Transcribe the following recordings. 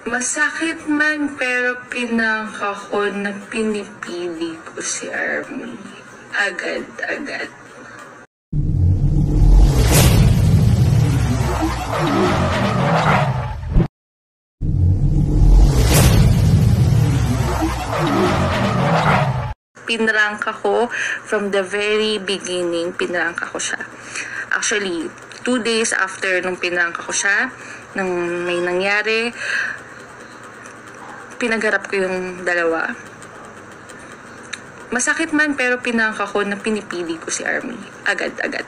Masakit man pero pinangka ko na pinipili ko si Army. Agad-agad. Pinrangka ko from the very beginning, pinrangka ko siya. Actually, 2 days after nung pinrangka ko siya, nung may nangyari, pinagharap ko yung dalawa. Masakit man pero pinrangka ko na pinipili ko si Army. Agad-agad.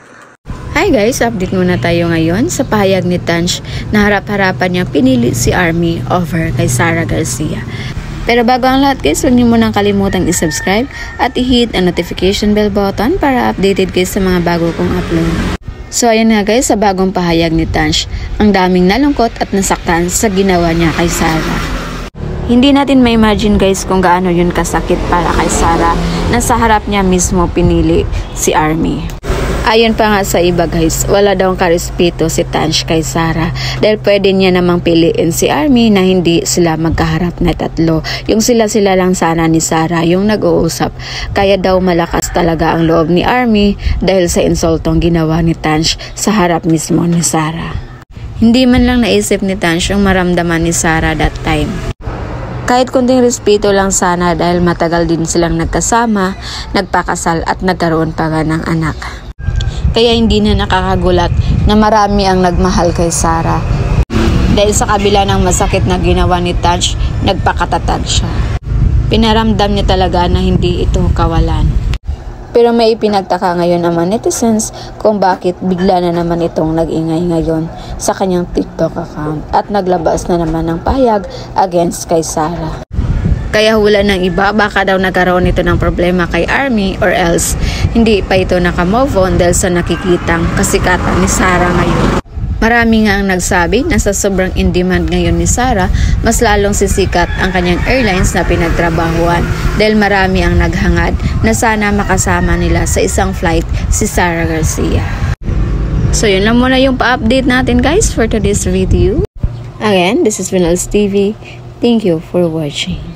Hi guys, update muna tayo ngayon sa pahayag ni Tanch na harap-harapan niya pinili si Army over kay Sara Garcia. Pero bago ang lahat guys, huwag niyo munang kalimutang i-subscribe at i-hit ang notification bell button para updated kayo sa mga bago kong upload. So ayan nga guys, sa bagong pahayag ni Tanch, ang daming nalungkot at nasaktan sa ginawa niya kay Sara. Hindi natin ma-imagine guys kung gaano yun kasakit para kay Sara na sa harap niya mismo pinili si Army. Ayon pa nga sa iba guys, wala daw karespeto si Tanch kay Sara dahil pwede niya namang piliin si Army na hindi sila magkaharap na tatlo. Yung sila-sila lang sana ni Sara yung nag-uusap. Kaya daw malakas talaga ang loob ni Army dahil sa insultong ginawa ni Tanch sa harap mismo ni Sara. Hindi man lang naisip ni Tanch yung maramdaman ni Sara that time. Kahit kunting respeto lang sana dahil matagal din silang nagkasama, nagpakasal at nagkaroon pa nga ng anak. Kaya hindi na nakakagulat na marami ang nagmahal kay Sara. Dahil sa kabila ng masakit na ginawa ni Tanch, nagpakatatag siya. Pinaramdam niya talaga na hindi ito kawalan. Pero may ipinagtaka ngayon ang mga netizens kung bakit bigla na naman itong nag-ingay ngayon sa kanyang TikTok account at naglabas na naman ng pahayag against kay Sara. Kaya hula ng iba, baka daw nagkaroon ito ng problema kay Army or else hindi pa ito nakamove on dahil sa nakikitang kasikatan ni Sara ngayon. Marami nga ang nagsabi na sa sobrang in-demand ngayon ni Sara, mas lalong sisikat ang kanyang airlines na pinagtrabahuan dahil marami ang naghangad na sana makasama nila sa isang flight si Sara Garcia. So yun lang muna yung pa-update natin guys for today's video. Again, this is Vinals TV. Thank you for watching.